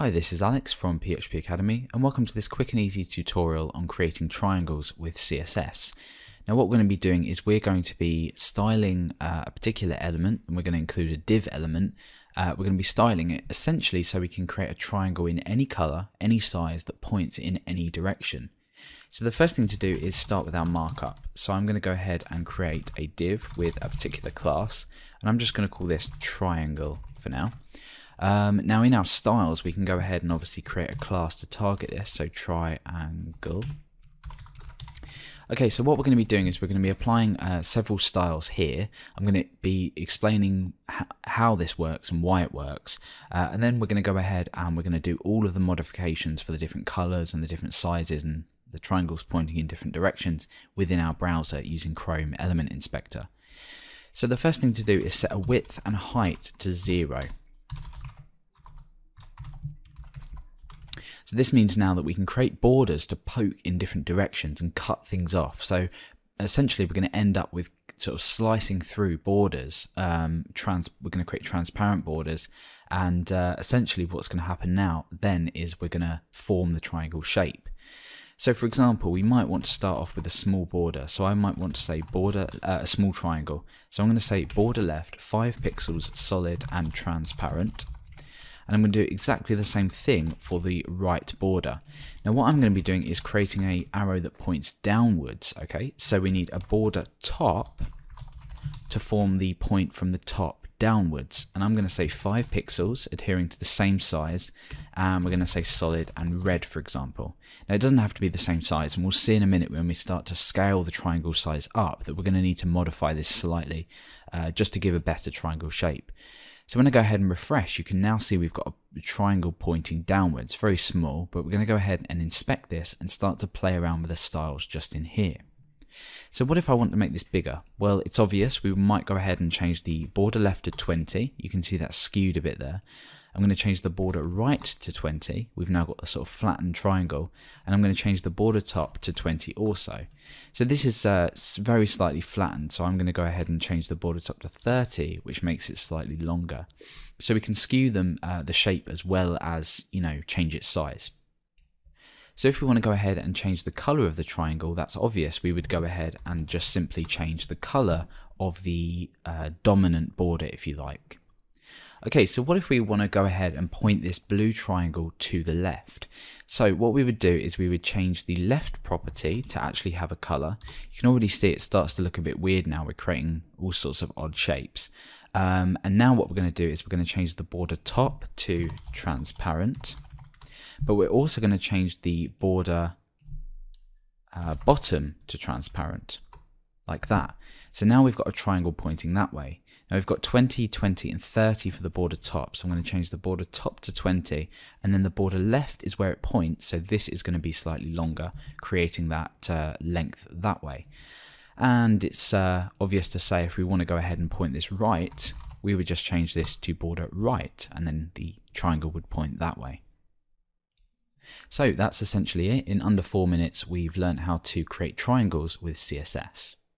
Hi, this is Alex from PHP Academy and welcome to this quick and easy tutorial on creating triangles with CSS. Now what we're going to be doing is we're going to be styling a particular element, and we're going to include a div element. We're going to be styling it essentially so we can create a triangle in any color, any size that points in any direction. So the first thing to do is start with our markup. So I'm going to go ahead and create a div with a particular class, and I'm just going to call this triangle for now. Now in our styles we can go ahead and obviously create a class to target this, so triangle. Okay, so what we're going to be doing is we're going to be applying several styles here. I'm going to be explaining how this works and why it works, and then we're going to go ahead and we're going to do all of the modifications for the different colors and the different sizes and the triangles pointing in different directions within our browser using Chrome Element Inspector. So the first thing to do is set a width and height to 0. So this means now that we can create borders to poke in different directions and cut things off. So essentially we're going to end up with sort of slicing through borders. We're going to create transparent borders, and essentially what's going to happen now then is we're going to form the triangle shape. So for example, we might want to start off with a small border. So I might want to say border, a small triangle. So I'm going to say border left 5 pixels solid and transparent. And I'm going to do exactly the same thing for the right border. Now what I'm going to be doing is creating an arrow that points downwards, okay? So we need a border top to form the point from the top downwards. And I'm going to say 5 pixels, adhering to the same size, and we're going to say solid and red, for example. Now it doesn't have to be the same size, and we'll see in a minute when we start to scale the triangle size up that we're going to need to modify this slightly just to give a better triangle shape. So when I go ahead and refresh, you can now see we've got a triangle pointing downwards, very small, but we're going to go ahead and inspect this and start to play around with the styles just in here. So what if I want to make this bigger? Well, it's obvious. We might go ahead and change the border left to 20. You can see that's skewed a bit there. I'm going to change the border right to 20. We've now got a sort of flattened triangle, and I'm going to change the border top to 20 also. So this is very slightly flattened, so I'm going to go ahead and change the border top to 30, which makes it slightly longer. So we can skew them the shape as well as, change its size. So if we want to go ahead and change the color of the triangle, that's obvious. We would go ahead and just simply change the color of the dominant border, if you like. Okay, so what if we want to go ahead and point this blue triangle to the left? So what we would do is we would change the left property to actually have a color. You can already see it starts to look a bit weird now. We're creating all sorts of odd shapes. And now what we're going to do is we're going to change the border top to transparent. But we're also going to change the border bottom to transparent, like that. So now we've got a triangle pointing that way. Now we've got 20, 20 and 30 for the border top. So I'm going to change the border top to 20, and then the border left is where it points. So this is going to be slightly longer, creating that length that way. And it's obvious to say if we want to go ahead and point this right, we would just change this to border right, and then the triangle would point that way. So that's essentially it. In under 4 minutes, we've learned how to create triangles with CSS.